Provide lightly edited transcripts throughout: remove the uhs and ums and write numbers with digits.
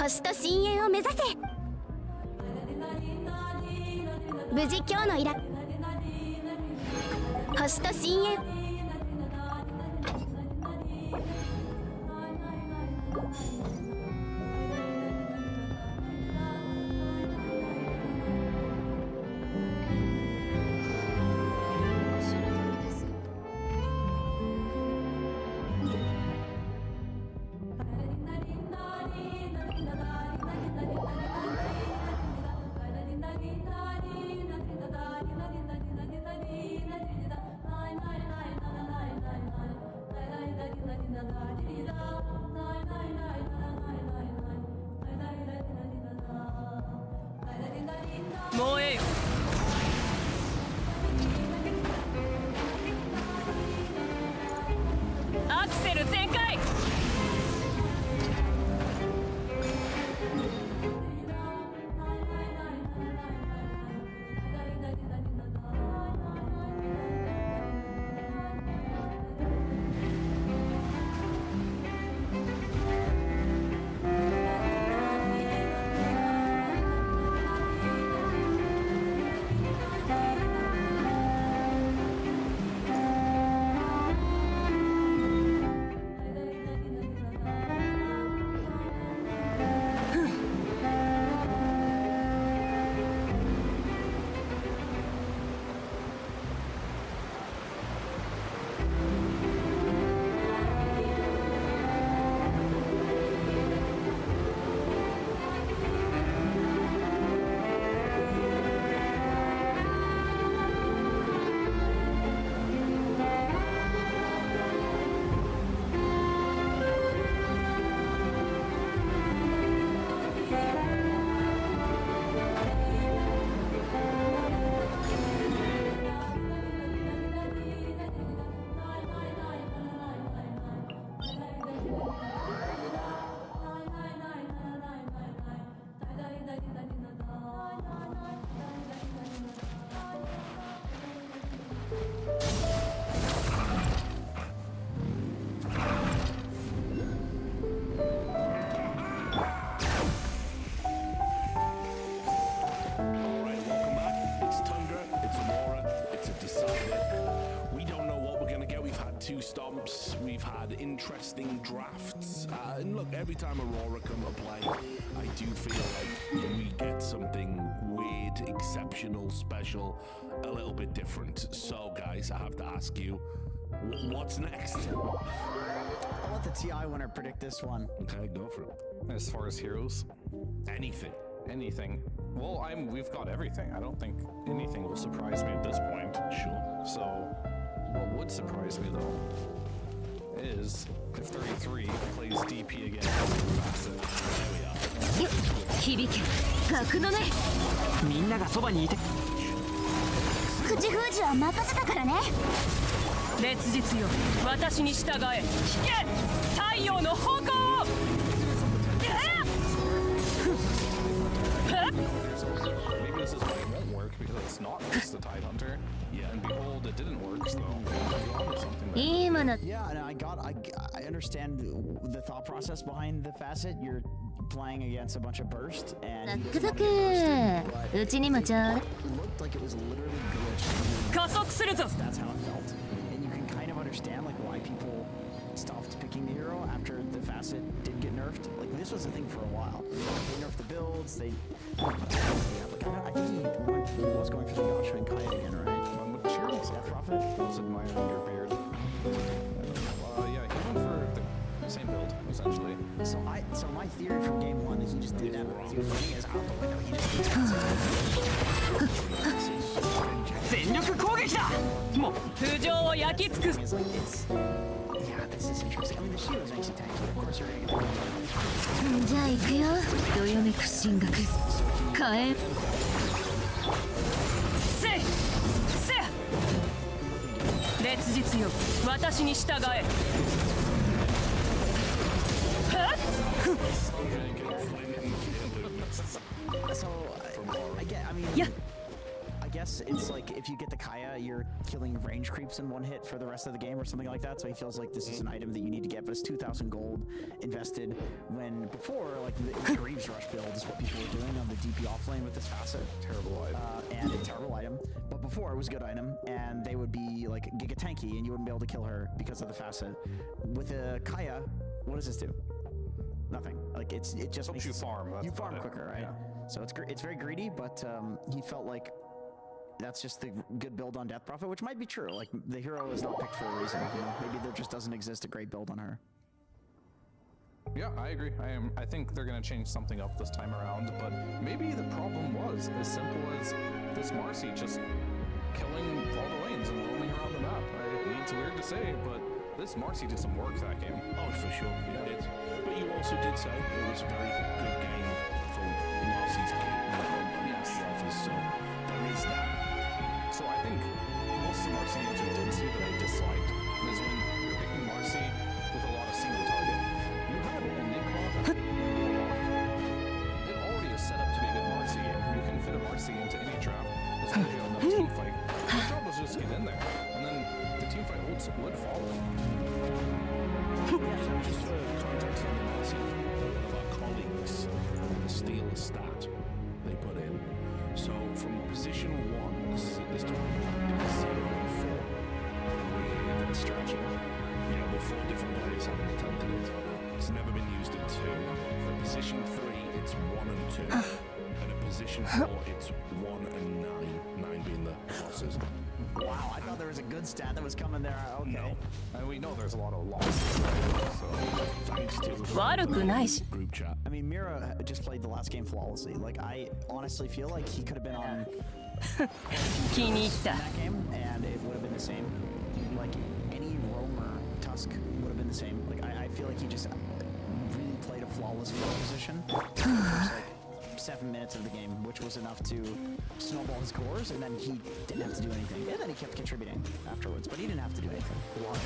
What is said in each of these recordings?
星と深淵を目指せ。無事今日の依頼。星と深淵。two stomps. We've had interesting drafts. And look, every time Aurora come to play, I do feel like we get something weird, exceptional, special, a little bit different. So, guys, I have to ask you, what's next? I'll let the TI winner predict this one. Okay, go for it. As far as heroes, Anything. Well, we've got everything. I don't think anything will surprise me at this point. Sure. So, what would surprise me though is if 33 plays DP again. Facet. There we are. 響け格のねみんながそばにいて口封じは任せたからね烈日よ私に従え引け太陽の矛Maybe this is why it won't work because it's not just the Tide Hunter. Yeah, and behold, it didn't work. So something. いいもの Yeah, and I understand the thought process behind the facet. You're playing against a bunch of burst, and he ザ doesn't ク want to get ザ bursted, ク but うちにもちょうだい it looked like it was literally glitched. 加速するぞ That's how it felt, and you can kind of understand like why people stopped picking the hero after the facet did get nerfed. Like this was a thing for a while. They nerfed the builds. They, I think he was going for the Yasha and Kaya again, right? Cheers. Death Prophet. Was admiring your beard. Yeah, he went for the same build essentially. So my theory from game one is he just did that because he was running his out the window. He just 全力攻撃だもう浮上を焼き尽くす It's like yeah, this is interesting. I mean, the shield makes you tanky. Of course, you're gonna get the じゃあ行くよどよめく進学変えせいせや烈日よ私に従えはっ So I get. I mean. Yeah. I guess it's like if you get the Kaya, you're killing range creeps in one hit for the rest of the game or something like that. So he feels like this is an item that you need to get, but it's 2,000 gold invested. When before, like the Greaves Rush build is what people were doing on the DP offlane with this facet. Terrible item. And a terrible item. But before it was a good item, and they would be like Giga Tanky, and you wouldn't be able to kill her because of the facet. With a Kaya, what does this do? Nothing. Like it just Helps makes you it- farm. That's You about farm it. quicker, right? Yeah. So it's very greedy, but he felt like that's just the good build on Death Prophet, which might be true. Like the hero is not picked for a reason. You know? Maybe there just doesn't exist a great build on her. Yeah, I agree. I think they're gonna change something up this time around, but maybe the problem was as simple as this Marcy just killing all the lanes and roaming around the map. It's weird to say, but this Marcy did some work that game. Oh, for sure, it did. But you also did say it was a very good game from Marcy's kit and Yes. she offers, so there is that. So I think most of the Marcy games we did see that I disliked is when you're picking Marcy with a lot of single target. You had a Nick it already is set up to be a good Marcy game. You can fit a Marcy into any trap, especially on the team fight. My job was just get in there, and then the team fight would follow. Just for context on the Marcy, one of our colleagues steal a stat they put in. So from position 1, this tournament is 0 and 4. We're stretching. You know, with 4 different players having attempted it. It's never been used at 2. At position 3, it's 1 and 2. And at position 4, it's 1 and 9. 9 being the losses. Wow, I thought there was a good stat that was coming there. Okay. No. And we know there's a lot of losses. So Thanks to the 悪くないし group chat. I mean, Mira just played the last game flawlessly. Like, I honestly feel like he could have been on 気に入った that game, and it would have been the same. Like, any roamer Tusk would have been the same. Like, I feel like he just really played a flawless field position for the first, like, 7 minutes of the game, which was enough to snowball his cores, and then he didn't have to do anything. And then he kept contributing afterwards, but he didn't have to do anything. Why?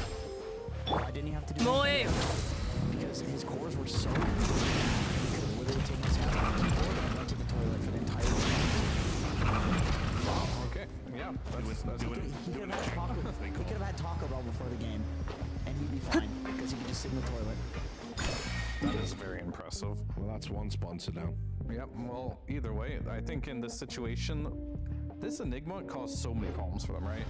Why didn't he have to do もうええ anything? よ Because his cores were so good. He could have literally taken his hands off the keyboard and went to the toilet for the entire game. okay, yeah, that's doing it. He could have had Taco Bell before the game, and he'd be fine because he could just sit in the toilet. That is very impressive. Well, that's one sponsor now. Yep, well, either way, I think in this situation, This Enigma caused so many problems for them, right?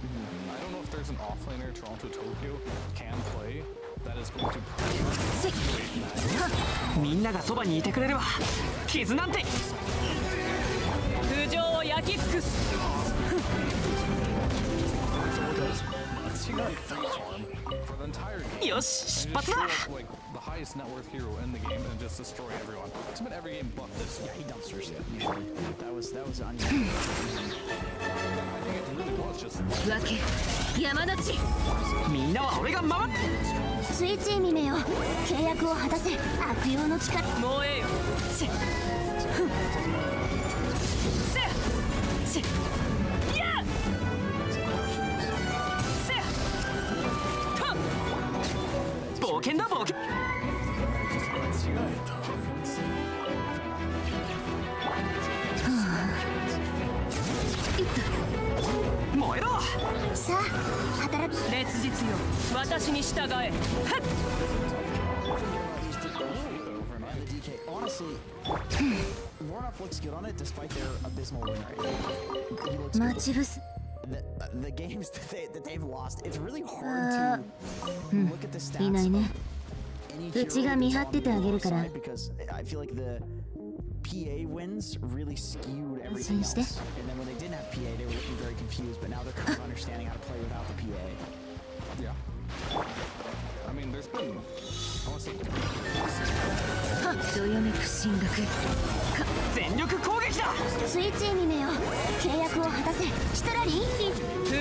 I don't know if there's an offlaner Toronto Tokyo can play that is going to pressure みんながそばにいてくれれば傷なんて頭上を焼き尽くす for the entire game. よし出 And 発 just だ show up, like the highest net worth hero in the game and just destroy everyone. It's been every game but this. Yeah, he dumpsters usually. That was unusual. I think it really was just わけ山の地みんなは俺が守るスイッチ見めよ契約を果たせ悪用の力燃えよせふんせせやせと冒険だ冒険燃えろさあ働く烈日よ私に従えはっ And the DK, honestly, Moreh looks good on it despite their abysmal win rate. He looks 待 good. ち伏せ The games that they've lost, it's really hard to look at the stats いないね of any うちが見張っててあげるから side because I feel like the PA wins really skewed everything 安心して else. And then when they didn't have PA, they were looking very confused, but now they're kind of understanding how to play without the PA. yeah. I mean, there's been honestly どよめく神学全力攻撃だスイッチ見めよ契約を果たせシトラリン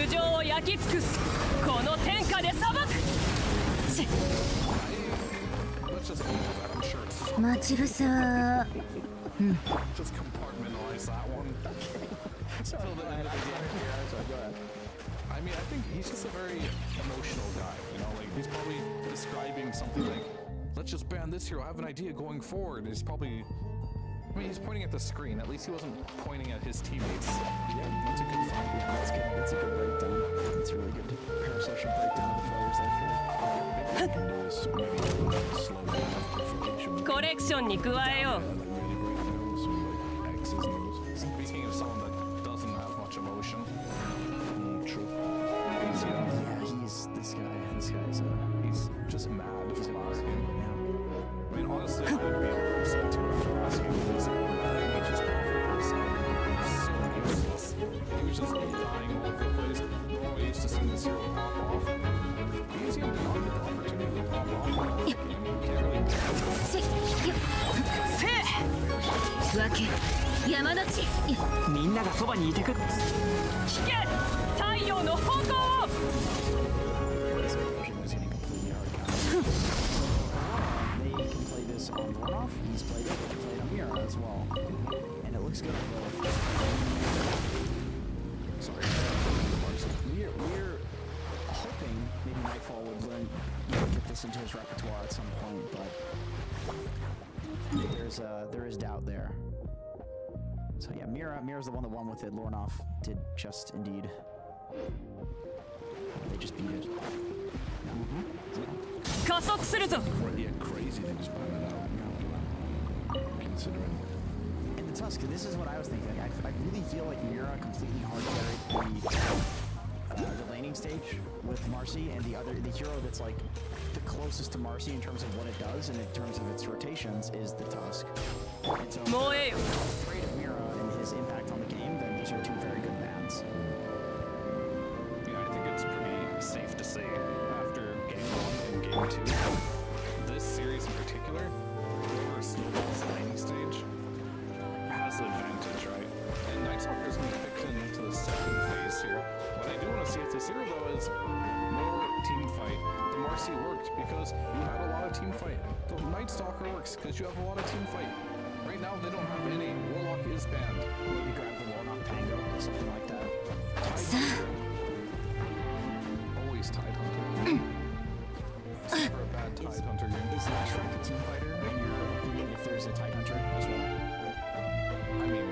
頭上を焼き尽くすこの天下で裁くせ let's just leave that. I'm sure it's 待ち伏せは just compartmentalize that one. Till the end of the game. I mean, I think he's just a very emotional guy, you know, like he's probably describing something like, let's just ban this hero, I have an idea going forward. He's probably, I mean, he's pointing at the screen. At least he wasn't pointing at his teammates. Yeah, that's a good find. Yeah, that's good. That's a good breakdown. That's really good parasocial breakdown of the players there. Maybe what we can do is maybe slow down amplification. コレクションに加えよ And like really break down some like X's and O's. Speaking of someone that doesn't have much emotion, True. he's, Yeah, this guy's he's just mad from last game. yeah. I mean, honestly, I would be upset too after last game because he just was so useless. He was just dying all over the place. Normally used to see this hero pop off. He seemed to not get the opportunity to pop off in the last game. You can't really せよせいわけ山の地みんながそばにいてくれ聞け太陽の矛を This version is hitting completely hard counter. They can play this on runoff. He's played it. They can play it on Mira as well, and it looks good on both. sorry. We're hoping maybe Nightfall would get this into his repertoire at some point, but there is doubt there. So yeah, Mira's the one that won with it. Lornoff did just indeed. They just beat it. 加速するぞ Yeah, crazy they just ban it out. Considering. In the Tusk, this is what I was thinking. I really feel like Mira completely hard carried the laning stage with Marcy, and the hero that's like the closest to Marcy in terms of what it does and in terms of its rotations is the Tusk. And so, if 燃えよ you're afraid of Mira and his impact on the game, then these are two very good bans. Yeah, I think it's pretty safe to say after game 1 and game 2, this series in particular, whoever snowballs the laning stage has the advantage, right? And Night Stalker's going to be picked into the second phase here. What I do want to see if this hero though is more team fight. The Marcy worked because you had a lot of team fight. The Night Stalker works because you have a lot of team fight. Right now they don't have any. Warlock is banned. Maybe grab the Lornoff Pango or something like that. Always Tide Hunter. Never a bad Tide Hunter game. Is Shrek a team fighter in your opinion if there's a Tide Hunter as well? I mean,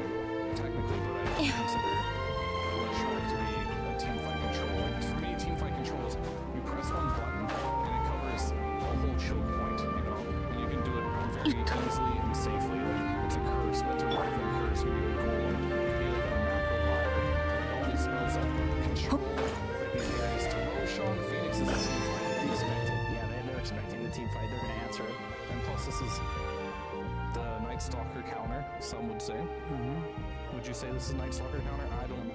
technically, but I don't consider Shrek to be a team fight control. Like, for me, team fight control is you press one button and it covers a whole choke point, you know, and you can do it very easily and safely. Like, it's a curse, but to work the curse, you need a golem, you need like a macro fire, That's right. And plus, this is the Night Stalker counter, some would say. Would you say this is Night Stalker counter? I don't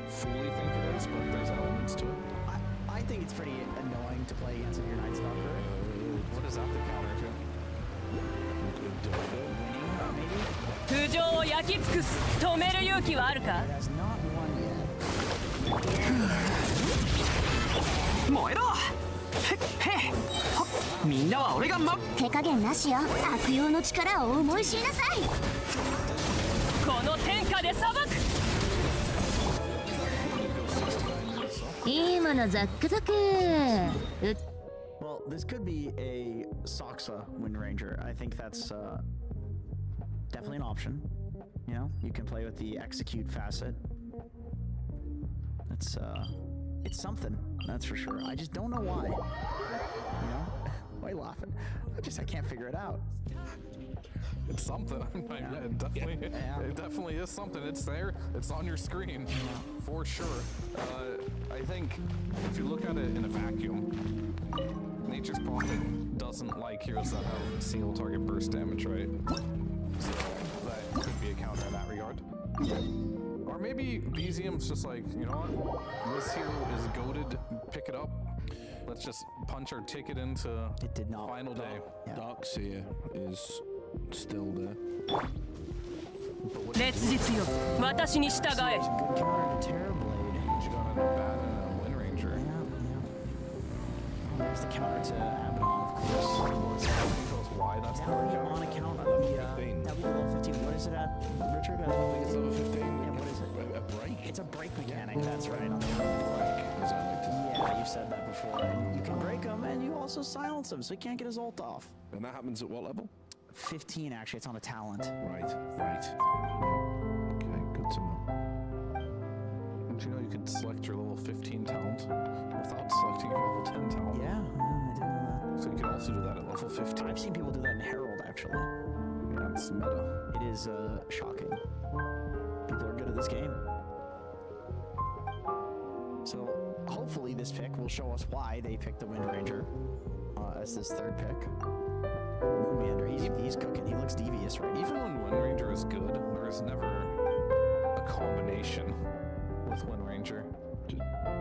fully think it is, but there's elements to it. I think it's pretty annoying to play against if you're Night Stalker. What is that the counter to? Winning, maybe? 頭上を焼き尽くす止める勇気はあるか It has not won yet. 燃えろへっほっみんなは俺が手加減なしよ。悪用の力を思い知りなさい。この天下で裁くいいものザックザク Well, this could be a Soxa Wind Ranger. I think that's definitely an option. You know, you can play with the execute facet. It's something, that's for sure. I just don't know why. You know? Why are you laughing? I can't figure it out. It's something. Yeah, it definitely is something. It's there. It's on your screen, for sure. I think if you look at it in a vacuum, Nature's Prophet doesn't like heroes that have single target burst damage, right? So that could be a counter in that regard. Or maybe Bezium's just like, you know what? This hero is goated. Pick it up. Let's just punch our ticket into It did not. final day. Yeah. Darkseer is still there. 烈日よ私に従え Good counter to Terrorblade. You got a bad and a Wind Ranger. Yeah. There's the counter to Abaddon, of course. Can you tell us why that's That the would be counter? on account of the, 15. that would be level 15. What is it at, Richard? I think it's level 15. Yeah, what is it? A break. It's a break mechanic, that's right. On the break, as I like to say. Yeah, you've said that before. And you can break him, and you also silence him, so he can't get his ult off. And that happens at what level? 15, actually. It's on a talent. Right. Okay, good to know. Did you know you could select your level 15 talent without selecting your level 10 talent? Yeah, I didn't know So you can also do that at level 15. that. I've seen people do that in Herald, actually. That's meta. It is shocking. People are good at this game. So hopefully this pick will show us why they picked the Wind Ranger as this third pick. Moonmander, he's cooking. He looks devious right now. Even when Wind Ranger is good, there is never a combination with Wind Ranger.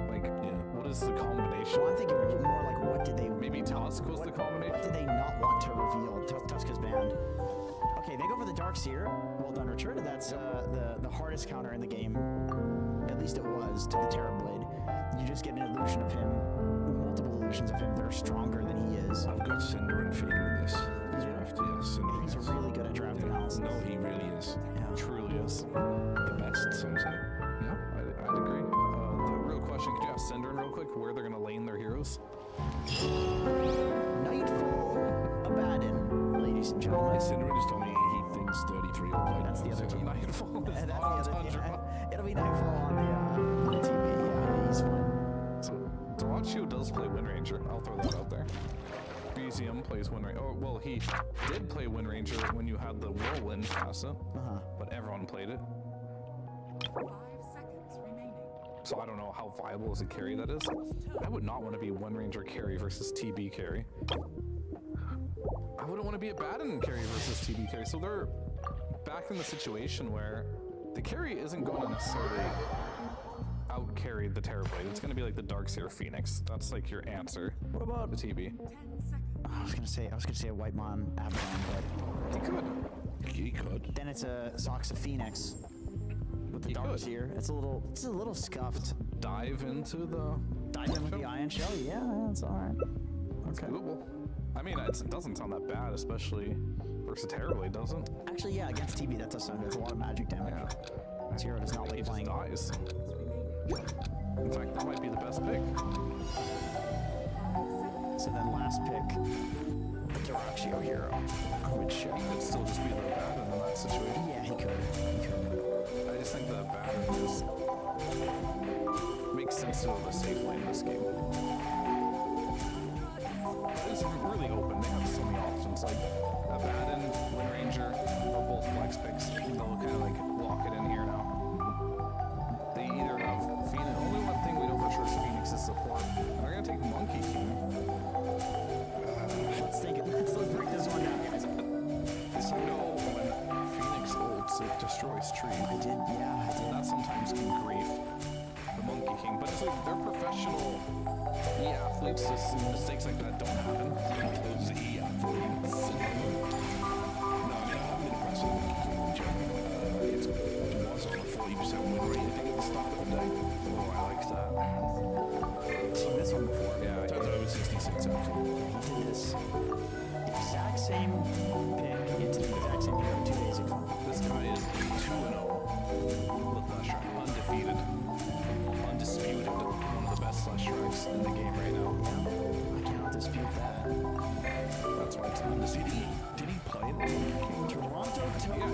Like, what is the combination? Well, I'm thinking more like what did they... Maybe Tusk was the What combination? did they not want to reveal? Tusk is banned. Okay, they go for the Darkseer. Well done, Richard. That's the hardest counter in the game. At least it was to the Terrorblade. You just get an illusion of him, multiple illusions of him that are stronger than he is. I've got Cinder and Feeder in this draft, yes. Cinder He's is. really good at draft analysis. No, he really is. Yeah. Truly is. The best, some say. Yeah, I'd agree. The real question, could you ask Synderen real quick where they're going to lane their heroes? Nightfall Abaddon, ladies and gentlemen. Cinder just told me he thinks 33 will play. That's the other team. Nightfall is And not that's the on other team. Tundra. It'll be Nightfall on the TV. Yeah, he's fine. So, Dawachio does play Wind Ranger. I'll throw that out there. Bezium plays Wind Ranger. Oh, well, he did play Wind Ranger when you had the Whirlwind facet, but everyone played it. 5 seconds remaining. So I don't know how viable as a carry that is. I would not want to be Wind Ranger carry versus TB carry. I wouldn't want to be a Abaddon carry versus TB carry. So they're back in the situation where the carry isn't going to necessarily out-carry the Terrorblade. It's going to be like the Darkseer Phoenix. That's like your answer. What about The TB. 10 seconds. I was gonna say a Whitemon Abaddon, but He could. He could. then it's a Soxa Phoenix with the He could. Darkseer. It's a little scuffed. Dive into the... Dive in with the Ion Shell. Yeah, that's all right. Okay. Doable. I mean, it doesn't sound that bad, especially versus Terrorblade, doesn't? Actually, yeah, against TB that does sound good. It's a lot of magic damage. Yeah. Zero does not He like just playing. dies. In fact, that might be the best pick. So then last pick, the Darkseer hero, which He could still just be the Abaddon in that situation. yeah, he could. I just think that Abaddon is... makes sense to have a safe lane in this game. It's really open. They have so many options. Like, Abaddon, Wind Ranger are both flex picks. They'll kind of like lock it in here now. They either have Phoenix. Only one thing we know for sure is Phoenix is support. And they're going to take Monkey King. Let's break this destroy street. I did. That sometimes can grief the Monkey King, but it's like they're professional e-athletes, so mistakes like that don't happen. Those e-athletes. No, I mean, I've been impressed with the Monkey King in general. It was on a 40% win rate, I think, at the start of the day. Oh, I like that. I've seen this one before. Yeah, Turns out it was 66 actually. He did this exact same pick into the exact same hero 2 days ago. this guy is 2-0 with Flash Strike, undefeated, undisputed, one of the best Flash Strikes in the game right now. I cannot dispute that. That's why it's undefeated. Did he play in the Monkey King? Toronto, Yeah,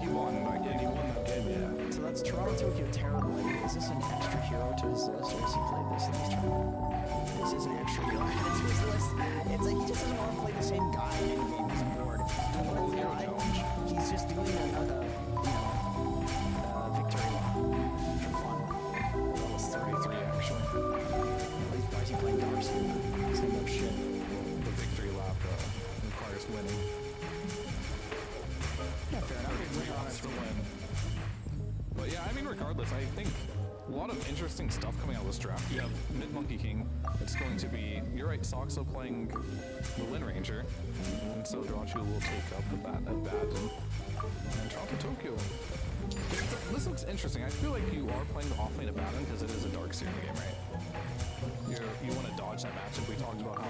he won that game. He won that game, yeah. So that's Toronto, Tokyo, Terrible. Is this an extra hero to his list, or has he played this in this tournament? This is an extra hero to his list. It's like he just doesn't want to play the same guy in any game. He's bored. He's just doing another, victory lap for fun. Almost 33 actually. Why is he playing Darcy? Same old shit. The victory lap requires winning. Yeah, fair enough. Has to win. But yeah, I mean, regardless, I think a lot of interesting stuff coming out of this draft. You have Mid Monkey King. It's going to be, you're right, Soxo playing the Wind Ranger, and so Drachu will take up that at bat, and Toronto Tokyo. This looks interesting. I feel like you are playing the off lane of Baton because it is a Darkseer in the game, right? You want to dodge that matchup. We talked about how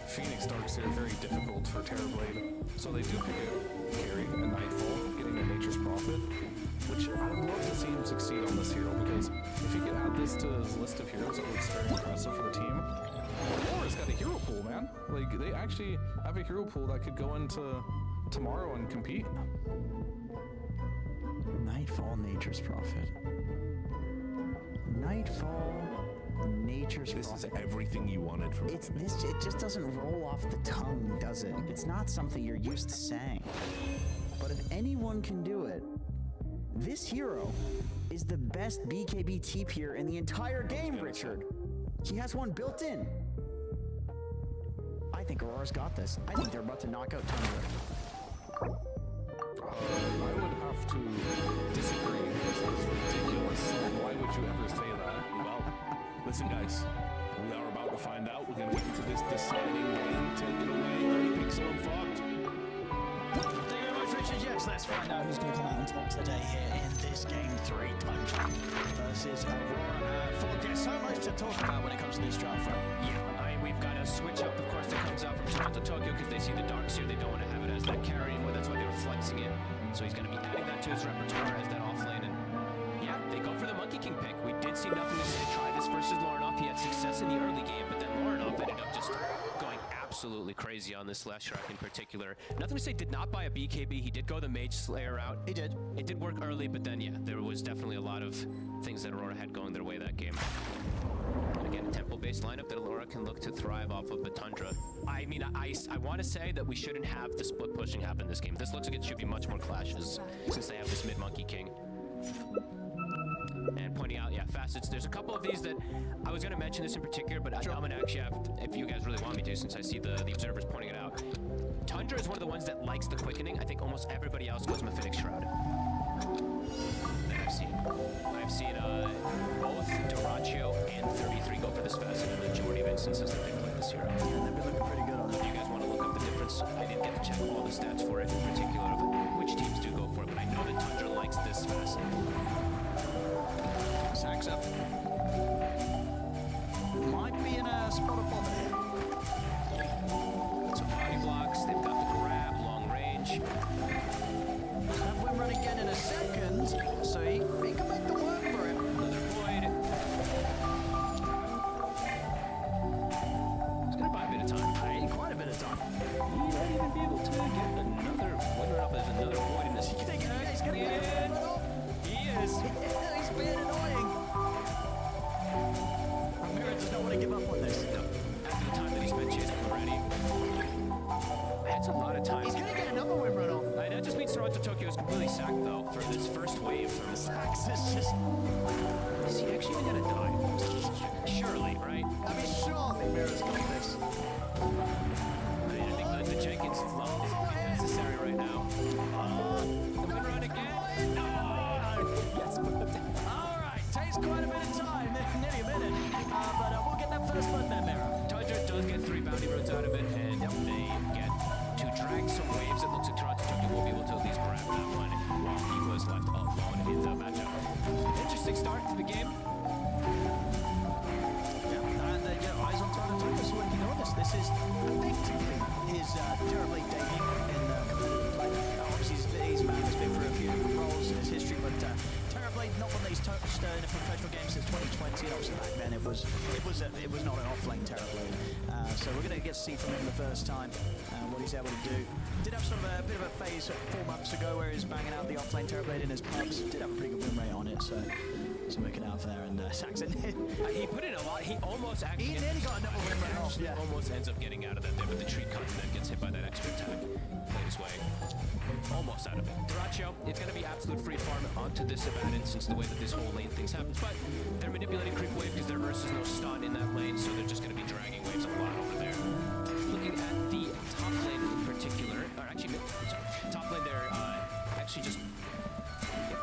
Phoenix Darkseer very difficult for Terrorblade, so they do pick a carry, a Nightfall, getting a Nature's Prophet, which I would love to see him succeed on this hero, because if he could add this to his list of heroes, it looks very impressive for the team. Moreh's got a hero pool, man. Like, they actually have a hero pool that could go into tomorrow and compete. Nightfall, Nature's Prophet. Nightfall, Nature's This Prophet. is everything you wanted from It just doesn't roll off the tongue, does it? It's not something you're used to saying. But if anyone can do it, this hero is the best BKB TP'er in the entire game, Richard. He has one built in. I think Aurora's got this. I think they're about to knock out Tundra. I would have to disagree. This is ridiculous. Why would you ever say that? Well, listen, guys. We are about to find out. We're going to get into this deciding game. Take it away, Early Pixel and Fogged. Thank you very much, Richard. Yes, let's find out who's going to come out on top today here in this game 3. Tundra versus Aurora. Fog, there's so much to talk about when it comes to this draft, right? Yeah, we've got a switch up, of course, that comes out from Toronto Tokyo because they see the Darkseer. They don't want to have it as that carry anymore. That's why they were flexing it. So he's going to be adding that to his repertoire as that offlane. And yeah, they go for the Monkey King pick. We did see nothing to say. Try this versus Lornoff. He had success in the early game, but then Lornoff ended up just going absolutely crazy on this last track in particular. Nothing to say, did not buy a BKB. He did go the Mage Slayer route. He did. It did work early, but then, yeah, there was definitely a lot of things that Aurora had going their way that game. And again, a tempo-based lineup that Aurora can look to thrive off of the Tundra. I mean, I want to say that we shouldn't have the split pushing happen this game. This looks like it should be much more clashes since they have this mid-Monkey King. And pointing out, yeah, facets. There's a couple of these that I was going to mention this in particular, but I'm going to actually have, if you guys really want me to, since I see the observers pointing it out. Tundra is one of the ones that likes the quickening. I think almost everybody else goes Mephitic Shroud. That I've seen. I've seen both Duraccio and 33 go for this facet in the majority of instances that they play this hero. Yeah, they've been looking pretty good on If it. you guys want to look up the difference, I didn't get to check all the stats for it, in particular of which teams do go for it, but I know that Tundra likes this facet. Sacks up. Might be in a spot of bother here. So body blocks, they've got the grab, long range. Have Wim run again in a second, so he can make the work for him. Another void. It's gonna buy a bit of time. Quite a bit of time. He might even be able to get another winner up as another void in this. He's gonna get it off. He is. He's being annoying. Mira does not want to give up on this. No. After the time that he spent chasing already. That's a lot of time. He's gonna get another win run off. That just means Toronto Tokyo is completely sacked though for this first wave from Sacks is just. Is he actually even gonna die? Surely, right? I mean, surely Mira's got this. I mean, I think the Jenkins lump is pretty necessary right now. The win run again. again, it was not an off-lane Terrorblade. So we're going to get to see from him the first time what he's able to do. Did have a bit of a phase 4 months ago where he was banging out the off-lane Terrorblade in his pubs. Did have a pretty good win rate on it, so working out there. And Saxon, he put in a lot. He almost actually. He nearly got another win rate off. Yeah. Almost ends up getting out of that there, but the tree cut and then gets hit by that extra attack. Played his way. Almost out of it. Dyrachyo, it's going to be absolute free farm onto this abandon since the way that this whole lane things happens. But they're manipulating creep wave because their verse is no stun in that lane, so they're just going to be dragging waves a lot over there. Looking at the top lane in particular, or actually, top lane they're actually just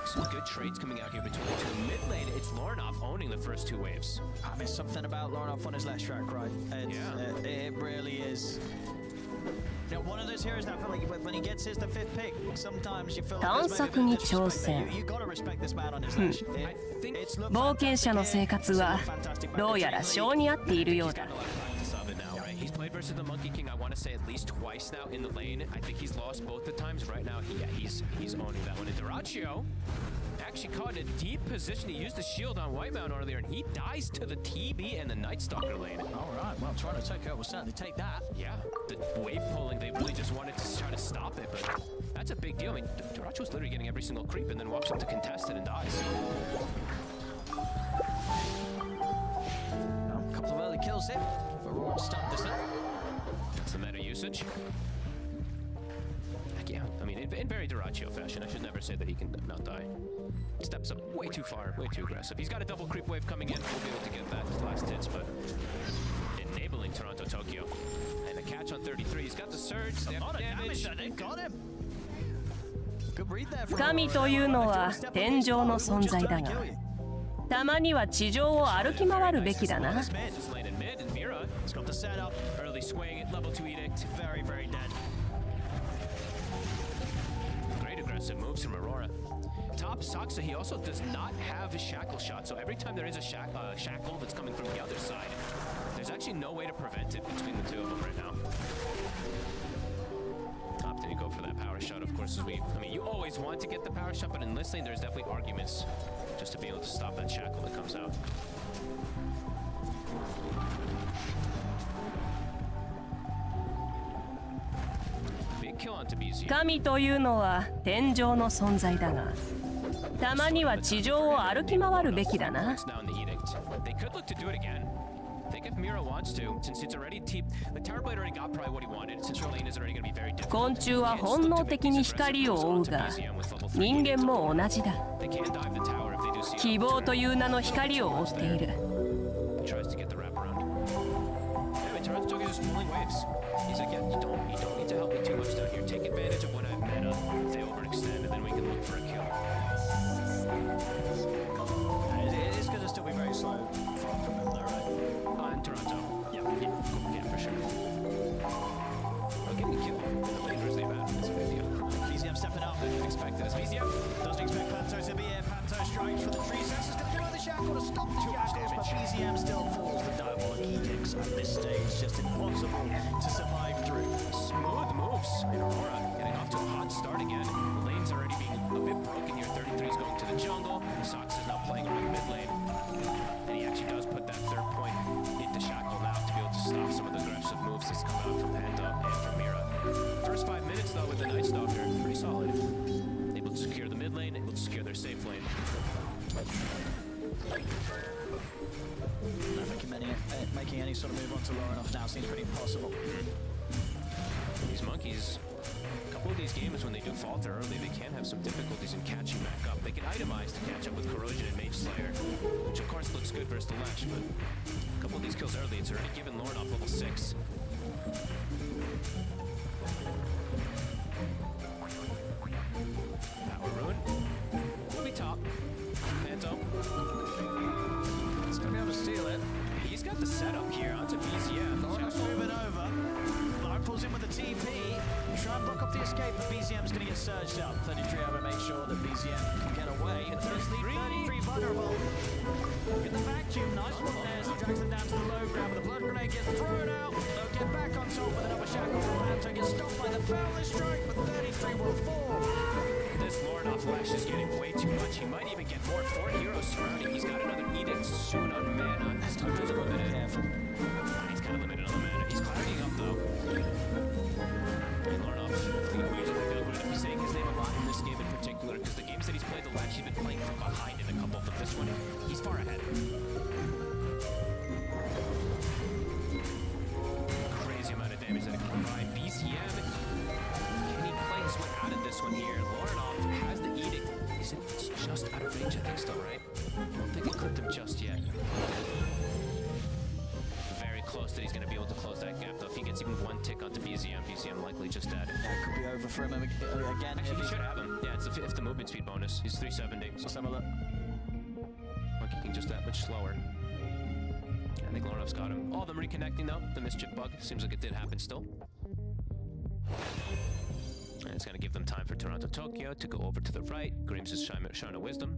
some good trades coming out here between the two. Mid lane, it's Lornoff owning the first 2 waves. I missed something about Lornoff on his left track, right? It really is. You know, one of those heroes that I feel like when he gets his the 5th pick, sometimes you feel like there's maybe a bit of disrespect. You gotta respect this man on his lash.冒険者の生活はどうやら性に合っているようだ。He's played versus the Monkey King, I want to say at least twice now in the lane. I think he's lost both the times. Right now, he's owning that one. And Dyrachyo actually caught in a deep position. He used the shield on Whitemount earlier, and he dies to the TB and the Night Stalker lane. All right, well, trying to take out will certainly take that. Yeah, the wave pulling, they really just wanted to try to stop it, but that's a big deal. I mean, Dyrachyo's literally getting every single creep and then walks up to contest it and dies. Well, a couple of early kills here. Aurora stunned this up. That's the meta usage. Yeah, I mean, in very Dyrachyo fashion, I should never say that he can not die. Steps up way too far, way too aggressive. He's got a double creep wave coming in. We'll be able to get that last hits, but enabling Toronto Tokyo. And a catch on 33. He's got the surge. They have damage. They got him. Good read there from 神というのは天上の存在だが、たまには地上を歩き回るべきだな。It's got the setup. Early swing, level 2 edict. Very, very dead. Great aggressive moves from Aurora. Top Saksa, he also does not have a shackle shot, so every time there is a shackle that's coming from the other side, there's actually no way to prevent it between the two of them right now. Top didn't go for that power shot, of course, I mean, you always want to get the power shot, but in this lane, there's definitely arguments just to be able to stop that shackle that comes out. Kill onto BZ. 神というのは天上の存在だが、たまには地上を歩き回るべきだな。They could look to do it again. I think if Mira wants to, since it's already the Terrorblade already got probably what he wanted, since her lane is already going to be very difficult. 昆虫は本能的に光を追うが、人間も同じだ。希望という名の光を追っている。Tries to get the wrap around. Anyway, Toronto Tokyo's just pulling waves. He's like, yeah, you don't need to help me too much down here. Take advantage of when I have meta. If they overextend, and then we can look for a kill. It is going to still be very slow from him though, right? In Toronto. Yeah, for sure. Well, getting a kill in the lane versus the abandon is a big deal. BZM stepping up. Didn't expect it as BZM. Doesn't expect Panto to be here. Panto strikes for the tree. Sess is going to do the shackle to stop the shackles, but BZM still falls. The diabolic edicts at this stage just impossible to survive through. Smooth moves. Aurora getting off to a hot start again. The lane's already being a bit broken here. 33 is going to the jungle. Sox is now playing around mid lane. And he actually does put that 3rd point into shackle now to be able to stop some of the aggressive moves that's come out from Panda and from Mira. First 5 minutes though with the Night Stalker, pretty solid. Able to secure the mid lane, able to secure their safe lane. Making any sort of move onto Lornoff now seems pretty impossible. These monkeys, a couple of these games when they do falter early, they can have some difficulties in catching back up. They can itemize to catch up with Corrosion and Mage Slayer, which of course looks good versus the Lash, but a couple of these kills early, it's already given Lornoff level 6. Power Rune. Will be top. Phantom. It's going to be able to steal it. He's got the setup here onto BZM. Lornoff's moving over. Lord pulls in with the TP. Try and block up the escape, but BZM's going to get surged up. 33 over to make sure that BZM can get away. And 33 vulnerable. Get the vacuum. Nice one there. So he drags them down to the low ground, but the blood grenade gets thrown out. They'll get back on top with another shackle from Panto. Gets stopped by the boundless strike, but 33 will fall. This Lord Lorinov Lash is getting way too much. He might even get more. 4 heroes surrounding. He's got another Edict soon on mana. This time he's limited. Careful. He's kind of limited on the mana. He's clouding up though. And Lorinov, I feel we're going to be saying his name a lot in this game in particular because the games that he's played the Lash, he's been playing from behind in a couple, but this one, he's far ahead. Crazy amount of damage that it can provide. BCM, can he play his way out of this one here? Lorinov has the Edict. Is it just out of range, I think still, right? I don't think it clipped him just yet. Very close that he's going to be able to close that gap, though. If he gets even one tick onto BZM, BZM likely just dead. That could be over for him again. Actually, he should have him. Yeah, it's the movement speed bonus. He's 370. Let's have a look. Monkey King just that much slower. I think Lorinov's got him. All of them reconnecting, though. The mischief bug seems like it did happen still. And it's going to give them time for Toronto Tokyo to go over to the right. Grims is showing a wisdom.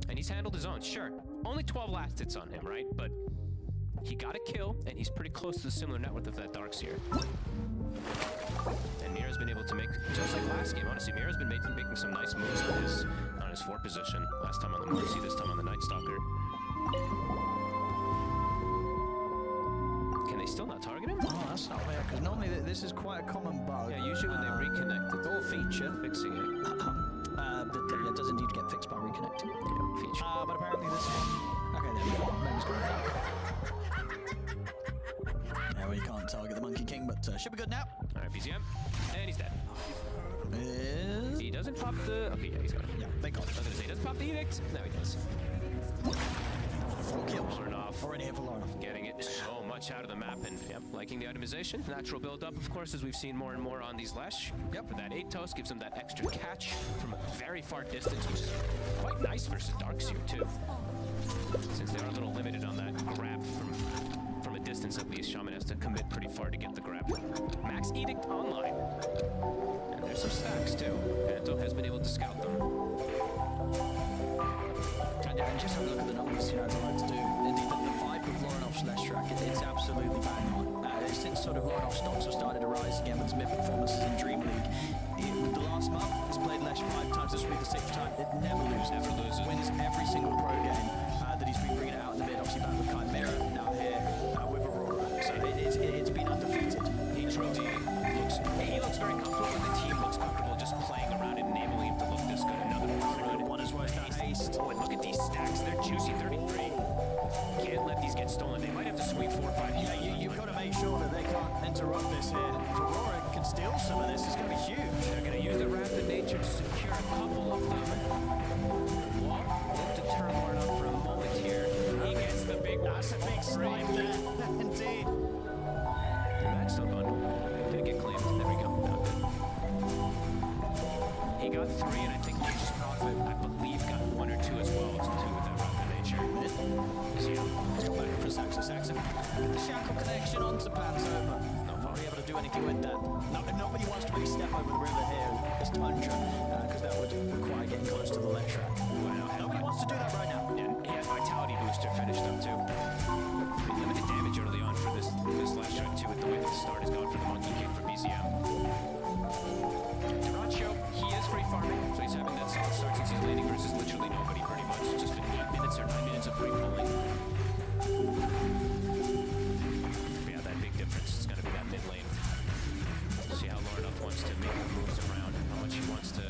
And he's handled his own, sure. Only 12 last hits on him, right? But he got a kill, and he's pretty close to the similar net worth of that Darkseer. And Mira's been able to make, just like last game, honestly, Mira's been making some nice moves on his 4 position. Last time on the Mercy, this time on the Night Stalker. Can they still not target him? Oh, that's not fair, because normally this is quite a common bug. Yeah, usually when they reconnect, it's all feature. Fixing it. It does indeed get fixed by reconnecting. Yeah, feature. But apparently this one... Okay, there we go. Maybe it's going to well, you can't target the Monkey King, but should be good now. Alright, BZM. And he's dead. Is... He doesn't pop the... Okay, yeah, he's got it. Yeah, thank God. I was going to say, he doesn't pop the Edict. No, he does. 4 kills. Lorinov. Already here for Lorinov. Getting it so much out of the map and liking the itemization. Natural build-up, of course, as we've seen more and more on these Lash. Yep. For that 8-toast, gives them that extra catch from a very far distance, which is quite nice versus Darkseer, too. Since they are a little limited on that grab from a distance at least, Shaman has to commit pretty far to get the grab. Max Edict online. And there's some stacks, too. Panto has been able to scout them. And just have a look at the numbers, you know, as I like to do. Indeed, the vibe of Lorinov's Lash track, it's absolutely bang on. Since sort of Lorinov's stocks have started to rise again with his mid-performances in Dream League, the last month, he's played Lash 5 times this week, the 6th time, it never loses. Never loses. Wins every single pro game that he's been bringing out in the mid, obviously back with Chimera, now here with Aurora. So it's been undefeated. He looks very comfortable, and the team looks comfortable just playing around and enabling him to look this good. Another One as well as that haste. Oh, and look at these stacks. They're juicy 33. Can't let these get stolen. They might have to sweep 4 or 5. Yeah, you've got to make sure that they can't interrupt this here. If Aurora can steal some of this, it's going to be huge. They're going to use the Wrath of Nature to secure a couple of them. Well, look to turn Lorinov for a moment here. He gets the big one. That's a big snipe there. Indeed. That's the bundle. Did it get claimed? There we go. He got 3, and I think Nature's Prophet, I believe, got 1 or 2 as well. It's 2 with that Wrath of Nature. So, yeah, Let's go back for Saxon. The shackle connection onto Panto, but not really able to do anything with that. Nobody wants to really step over the river here, this Tundra, because that would require getting close to the left track. Nobody wants to do that right now. And he had Vitality Booster finished up too. I mean, limited damage early on for this last track too, with the way that the start has gone for the Monkey King for BZM. Duracho, he is free farming, so he's having that solid start since he's laning versus literally nobody pretty much. It's just been 8 minutes or 9 minutes of free pulling. Yeah, that big difference is going to be that mid lane. See how Lorinov wants to make moves around, how much he wants to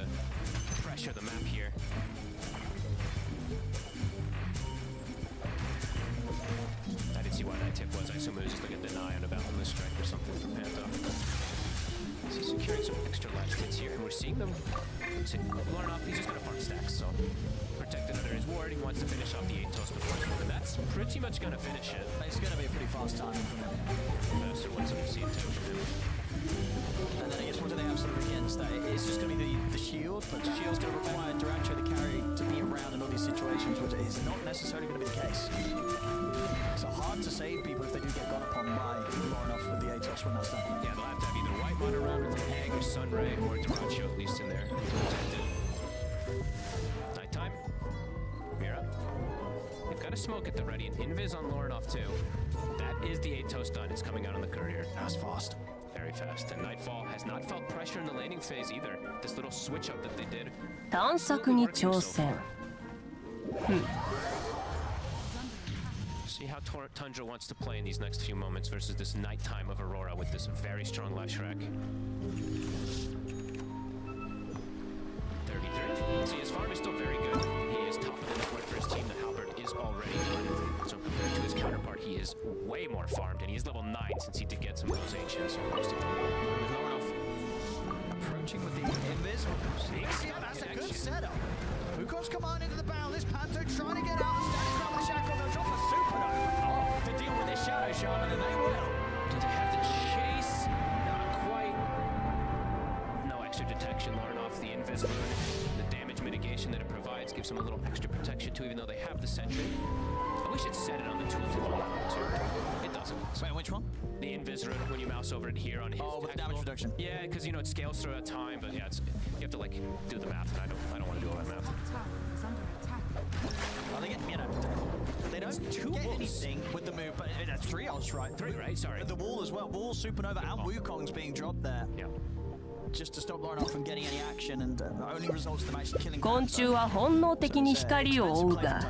pressure the map here. I didn't see why that tip was. I assume it was just like a deny on a boundless strike or something from Panto. So he's securing some extra last hits here, and we're seeing them. Lorinov, he's just going to farm stacks, so protected under his ward. He wants to finish off the 8-toast before his move, and that's pretty much going to finish it. It's going to be a pretty fast timing from him. Faster ones that we've seen too from him. And then I guess what do they have sort of against that? It's just going to be the shield, but the shield's going to require Duracho to carry to be around in all these situations, which is not necessarily going to be the case. So hard to save people if they do get gone upon by Lorinov with the Atos when that's done. Yeah, they'll have to have either White One around with an ENG or Sunray or Duracho at least in there to protect it. Nighttime. Mira. They've got a smoke at the ready, and Invis on Lorinov too. That is the 8-toast done. It's coming out on the courier. That's fast. Very fast. And Nightfall has not felt pressure in the laning phase either. This little switch up that they did. 探索に挑戦。 See how Tundra wants to play in these next few moments versus this nighttime of Aurora with this very strong Leshrac. 33. See, his farm is still very good. He is top of the network for his team. The Halberd is already done. So compared to his counterpart, he is way more farmed, and he's level 9 since he did get some of those ancients. Most of them. Approaching with the invis. Yeah, that's a good setup. Wukov's command into the battle. This Panto trying to get out. Standing around the shackle. They'll drop a supernova to deal with this Shadow Shaman, and they will. Do they have to chase? Not quite. No extra detection. Lorn off the invisible. The damage mitigation that it provides gives them a little extra protection too, even though they have the sentry. I wish it said it on the tool to go level 2. It doesn't. Wait, which one? The Invisrune, when you mouse over it here on his with damage reduction. Yeah, because you know it scales throughout time, but yeah, you have to like do the math, and I don't want to do all that math. Tower is under attack. Well, they get, they don't get anything with the move, but that's 3 ults, right? 3, right? Sorry. The wall as well. Wall, supernova, and Wukong's being dropped there. Yeah. Just to stop Lorna from getting any action, and only results in them actually killing. 昆虫は本能的に光を追うが、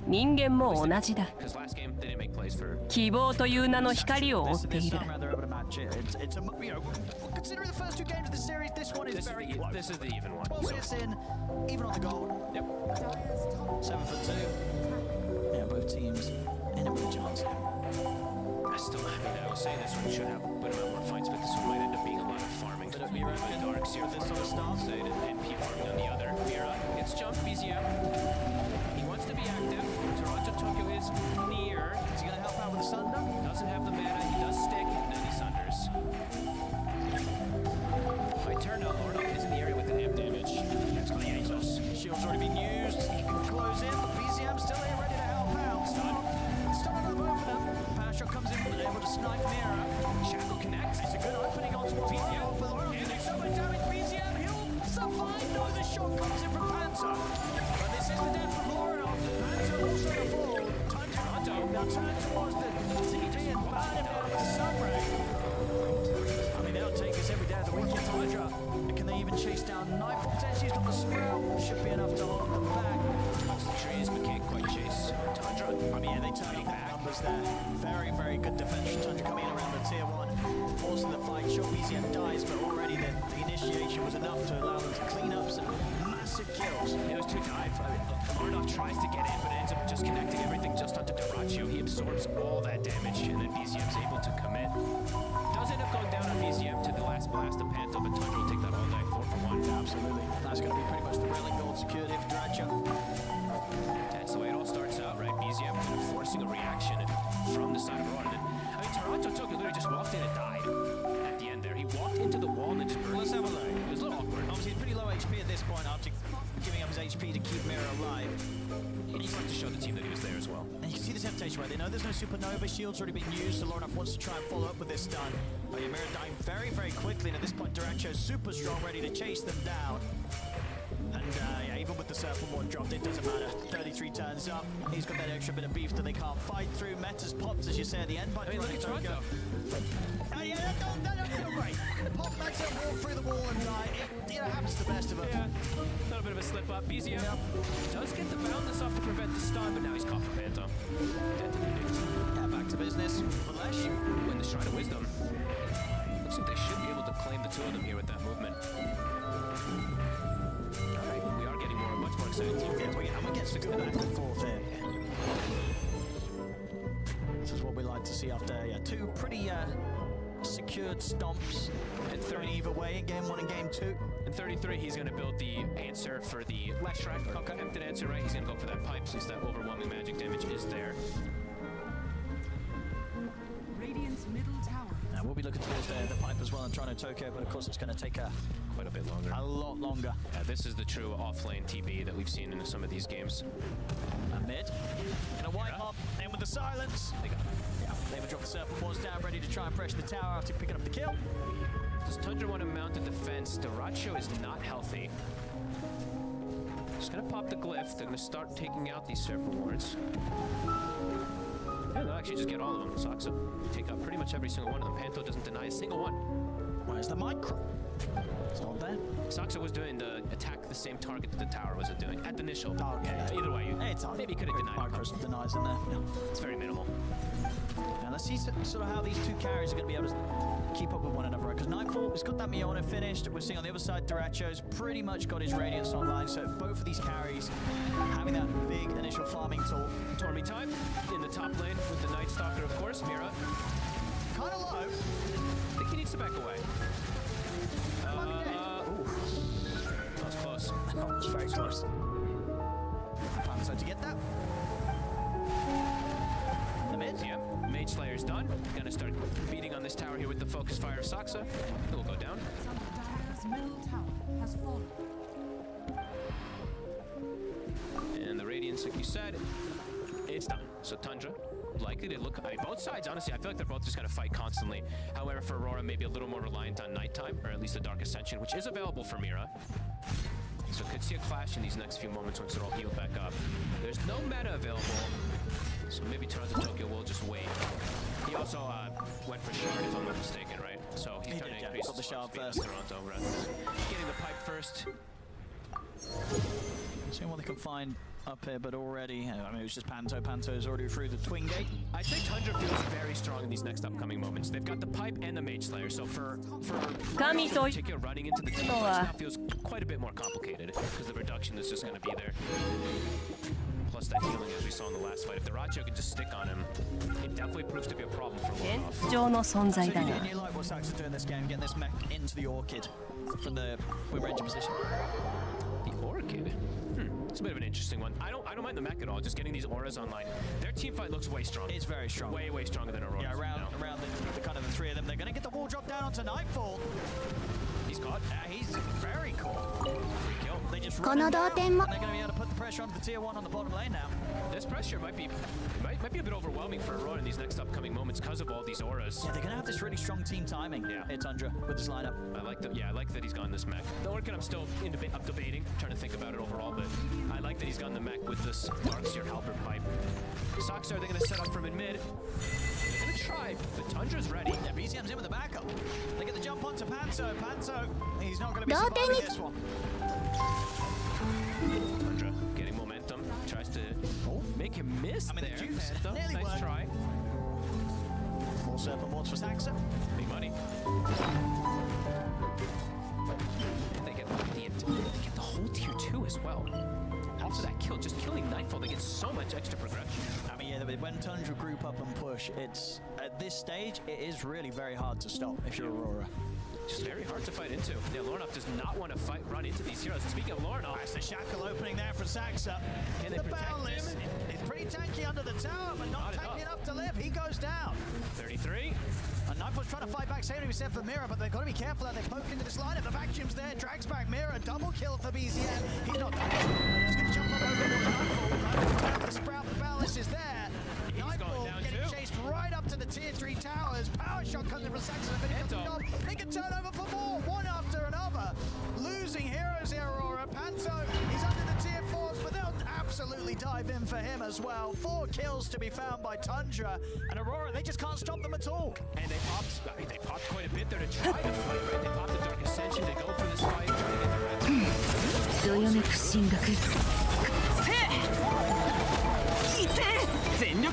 人間も同じだ。 Because last game they didn't make plays for. 希望という名の光を追っている。 It's a, you know, considering the first 2 games of the series, this one is very close. This is the even one. 12 hits in, even on the gold. Yep. 7-2. Yeah, both teams in a good chance. I will say this one should have a bit of more fights, but this one might end up being a lot of farming. But we reckon Darks here with this sort of stance, and P farming on the other. Mira gets jumped, BZM. He wants to be active. Toronto Tokyo is near. Is he going to help out with the Sunder? Doesn't have the mana, he does stick, and then he sunders. By turn out, Lornock is in the area with the amp damage. Jesus. Shield's already been used. He can close in, but BZM still here ready to help out. Stun on both of them. Powershot comes in, able to snipe Mira. Shackle connects. It's a good opening on towards BZM. And there's so much damage. BZM, he'll survive. No, the shot comes in from Panther. But this is the death of Lornock. Panther also the fall. Time Toronto. Now turn towards the TP and burn him out with the Sunray. I mean, they'll take us every day of the week in Hydra. Can they even chase down Nightfall? Potentially he's got the sprout. Should be enough to hold them back. Pulls the trees, but can't quite chase Tundra. I mean, yeah, they turn up their numbers there. Very, very good defense. Tundra coming in around the tier 1. Forcing the fight. Sure, BZM dies, but already the initiation was enough to allow them to clean up some massive kills. It was 2 dive. Lornock tries to get in, but ends up just connecting everything just onto Dyrachyo. He absorbs all that damage, and then BZM's able to commit. Does end up going down on BZM to the last blast of Panto, but Tundra will take that all day 4 for 1. Absolutely. That's going to be pretty much the railing gold secured here for Dyrachyo. That's the way it all starts out, right? BZM kind of forcing a reaction from the side of Aurora. And then, I mean, Toronto Tokyo literally just walked in and died at the end there. He walked into the wall and then just burned. Let's have a look. It was a little awkward. Obviously, pretty low HP at this point after giving up his HP to keep Mira alive. He just wanted to show the team that he was there as well. And you can see the temptation, right? They know there's no supernova. Shield's already been used, so Lornock wants to try and follow up with this stun. But yeah, Mira dying very, very quickly. And at this point, Dyrachyo's super strong, ready to chase them down. And yeah, even with the Serpent Ward dropped, it doesn't matter. 33 turns up. He's got that extra bit of beef that they can't fight through. Meta's popped, as you say, at the end by I mean, look at Toronto. Yeah, that don't feel great. Pop Meta, walk through the wall and die. It happens to the best of us. Yeah, a little bit of a slip up. BZM does get the boundless off to prevent the stun, but now he's caught for Phantom. Yeah, back to business. Flesh. Win the Shrine of Wisdom. Looks like they should be able to claim the 2 of them here with that movement. Alright, we are getting much more exciting team fights. And we get to go back and forth here. This is what we like to see after 2 pretty secured stomps. And thrown either way in game 1 and game 2. In 33, he's going to build the answer for the Leshrac. Empty answer, right? He's going to go for that pipe since that overwhelming magic damage is there. Radiant's middle tower. And we'll be looking towards the pipe as well and trying to Tokyo, but of course it's going to take Quite a bit longer. a lot longer. Yeah, this is the true off-lane TB that we've seen in some of these games. A mid. And a white mob. And with the silence. They would drop the Serpent Wars down, ready to try and pressure the tower after picking up the kill. Does Tundra want to mount a defense? Dyrachyo is not healthy. Just gonna pop the glyph. They're gonna start taking out these Serpent Wards. Yeah, they'll actually just get all of them. Soxa take out pretty much every single one of them. Panto doesn't deny a single one. There's the micro. It's not there. Saksa was doing the attack the same target that the tower was doing at the initial. Oh, okay. Either way, you It's hard. maybe could have denied Micro it. denies in there. Yeah. It's very minimal. Now let's see sort of how these two carries are going to be able to keep up with one another, right? Because Nightfall has got that Miona finished. We're seeing on the other side, Duracho's pretty much got his Radiance online. So both of these carries having that big initial farming tool. Tormy time in the top lane with the Night Stalker, of course. Mira, Kind of low. I think he needs to back away. That was close. That was very close. So to get that. The mid. Yeah, Mage Slayer's done. Gonna start beating on this tower here with the focus fire of Saksa. It will go down. Dire's middle tower has fallen. And the Radiance, like you said, it's done. So Tundra, likely to look... both sides, honestly, I feel like they're both just going to fight constantly. However, for Aurora, maybe a little more reliant on nighttime, or at least the Dark Ascension, which is available for Mira. So could see a clash in these next few moments once they're all healed back up. There's no meta available, so maybe Toronto Tokyo will just wait. He also went for Shard, if I'm not mistaken, right? So he's trying to increase got the his Shard speed first. in Toronto rather than getting the pipe first. Seeing what they can find up here, but already, I mean, it was just Panto. Panto's already through the Twin Gate. I'd say Tundra feels very strong in these next upcoming moments. They've got the pipe and the Mage Slayer, so for Kami in to particular, running into the team No, fights now feels quite a bit more complicated because the reduction is just going to be there. Plus that healing, as we saw in the last fight. If the Racho can just stick on him, it definitely proves to be a problem for 現 Loroff. 状の存在だが And you like what Sax are doing this game, getting this mech into the Orchid from the Wing Ranger position. The Orchid? It's a bit of an interesting one. I don't mind the mech at all, just getting these auras online. Their team fight looks way strong. It's very strong. Way stronger than Aurora's. Yeah, around now. the kind of the three of them. They're going to get the wall drop down onto Nightfall. He's caught. He's very cool. Kill. They just こ run の him 同 down, 点も and they're going to be able to put the pressure onto the tier 1 on the bottom lane now. This pressure might be a bit overwhelming for Aurora in these next upcoming moments because of all these auras. Yeah, they're going to have this really strong team timing here, Tundra, with this lineup. I like that he's gone this mech. The Orchid I'm still I'm debating, trying to think about it overall, but I like that he's gone the mech with this Darkseer Halberd pipe. Soxar, they're going to set up from mid. They're going to try, but Tundra's ready. Yeah, BZM's in with the backup. They get the jump onto Panto. Panto, he's not going to be 同点 surviving に this one. Tundra getting momentum, tries to make him miss I mean, the there. juice Momentum, nearly nice worked. try. More Serpent Wards for Saxa. Big money. They get the whole tier 2 as well. After that kill, just killing Nightfall, they get so much extra progression. I mean, yeah, when Tundra group up and push, it's at this stage, it is really very hard to stop if you're Aurora. Just very hard to fight into. Yeah, Lornoff does not want to run into these heroes. And speaking of Lornoff, That's the shackle opening there for Saxa. Can they the protect Boundless. him? It's pretty tanky under the tower, but not Not tanky enough. enough to live. He goes down. 33. And Nightfall's trying to fight back, same we said for Mira, but they've got to be careful that they poke into this lineup. The vacuum's there, drags back Mira, double kill for BZM. He's not done. He's going to jump up over to Nightfall. The Sprout, the Balance is there. He's Nightfall going down getting too. chased right up to the tier 3 towers. Power shot comes in from Saxon, but he comes Panto. on. He can turn over for more, one after another. Losing heroes here, Aurora. Panto, he's under the tier 4s, but they'll absolutely dive in for him as well. 4 kills to be found by Tundra. And Aurora, they just can't stop them at all. And they popped quite a bit there to try to fight, right? They popped the Dark Ascension, they go for this fight, try to get the red. どよめく進学全力